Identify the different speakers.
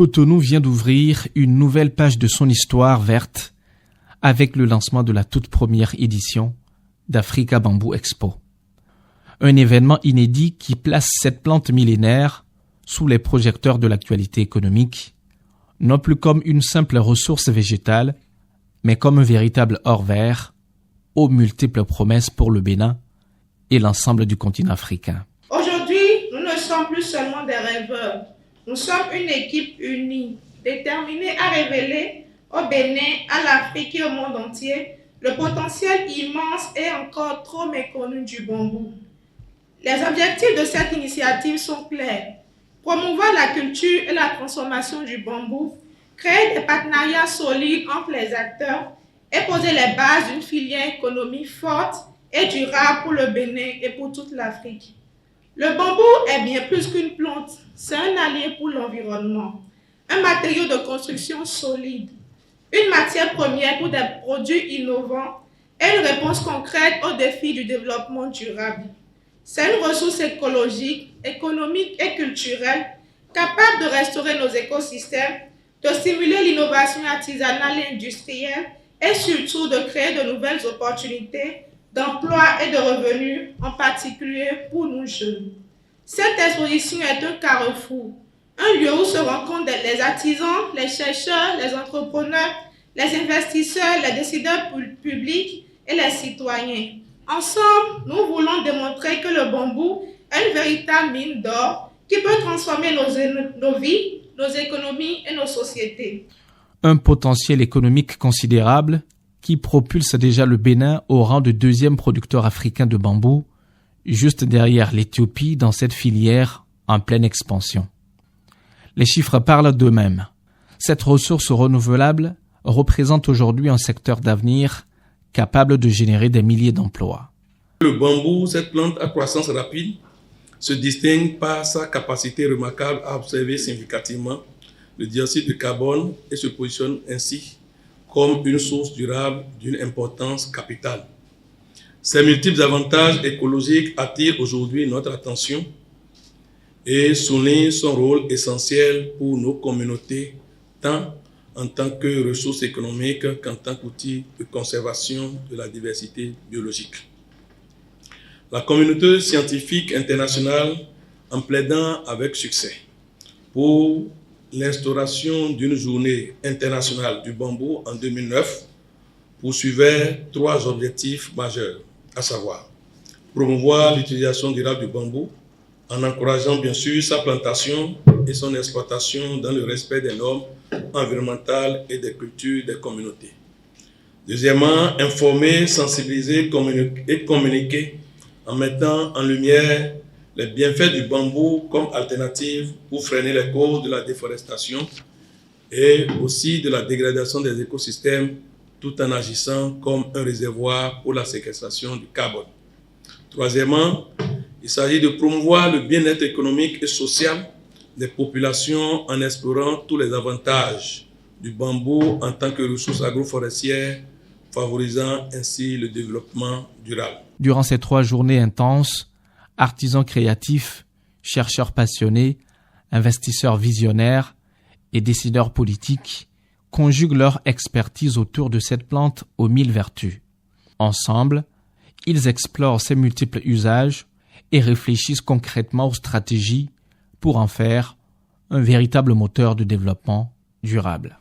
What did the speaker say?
Speaker 1: Cotonou vient d'ouvrir une nouvelle page de son histoire verte avec le lancement de la toute première édition d'Africa Bamboo Expo. Un événement inédit qui place cette plante millénaire sous les projecteurs de l'actualité économique, non plus comme une simple ressource végétale, mais comme un véritable or vert aux multiples promesses pour le Bénin et l'ensemble du continent africain.
Speaker 2: Aujourd'hui, nous ne sommes plus seulement des rêveurs. Nous sommes une équipe unie, déterminée à révéler au Bénin, à l'Afrique et au monde entier le potentiel immense et encore trop méconnu du bambou. Les objectifs de cette initiative sont clairs. Promouvoir la culture et la transformation du bambou, créer des partenariats solides entre les acteurs et poser les bases d'une filière économique forte et durable pour le Bénin et pour toute l'Afrique. Le bambou est bien plus qu'une plante, c'est un allié pour l'environnement, un matériau de construction solide, une matière première pour des produits innovants et une réponse concrète aux défis du développement durable. C'est une ressource écologique, économique et culturelle capable de restaurer nos écosystèmes, de stimuler l'innovation artisanale et industrielle et surtout de créer de nouvelles opportunités d'emploi et de revenus, en particulier pour nous jeunes. Cette exposition est un carrefour, un lieu où se rencontrent les artisans, les chercheurs, les entrepreneurs, les investisseurs, les décideurs publics et les citoyens. Ensemble, nous voulons démontrer que le bambou est une véritable mine d'or qui peut transformer nos vies, nos économies et nos sociétés.
Speaker 1: Un potentiel économique considérable qui propulse déjà le Bénin au rang de deuxième producteur africain de bambou, juste derrière l'Éthiopie dans cette filière en pleine expansion. Les chiffres parlent d'eux-mêmes. Cette ressource renouvelable représente aujourd'hui un secteur d'avenir capable de générer des milliers d'emplois.
Speaker 3: Le bambou, cette plante à croissance rapide, se distingue par sa capacité remarquable à absorber significativement le dioxyde de carbone et se positionne ainsi comme une source durable d'une importance capitale. Ces multiples avantages écologiques attirent aujourd'hui notre attention et soulignent son rôle essentiel pour nos communautés, tant en tant que ressource économique qu'en tant qu'outil de conservation de la diversité biologique. La communauté scientifique internationale, en plaidant avec succès pour l'instauration d'une journée internationale du bambou en 2009, poursuivait 3 objectifs majeurs, à savoir promouvoir l'utilisation durable du bambou en encourageant bien sûr sa plantation et son exploitation dans le respect des normes environnementales et des cultures des communautés. Deuxièmement, informer, sensibiliser et communiquer en mettant en lumière les bienfaits du bambou comme alternative pour freiner les causes de la déforestation et aussi de la dégradation des écosystèmes tout en agissant comme un réservoir pour la séquestration du carbone. Troisièmement, il s'agit de promouvoir le bien-être économique et social des populations en explorant tous les avantages du bambou en tant que ressource agroforestière, favorisant ainsi le développement durable.
Speaker 1: Durant ces 3 journées intenses, artisans créatifs, chercheurs passionnés, investisseurs visionnaires et décideurs politiques conjuguent leur expertise autour de cette plante aux 1000 vertus. Ensemble, ils explorent ses multiples usages et réfléchissent concrètement aux stratégies pour en faire un véritable moteur de développement durable.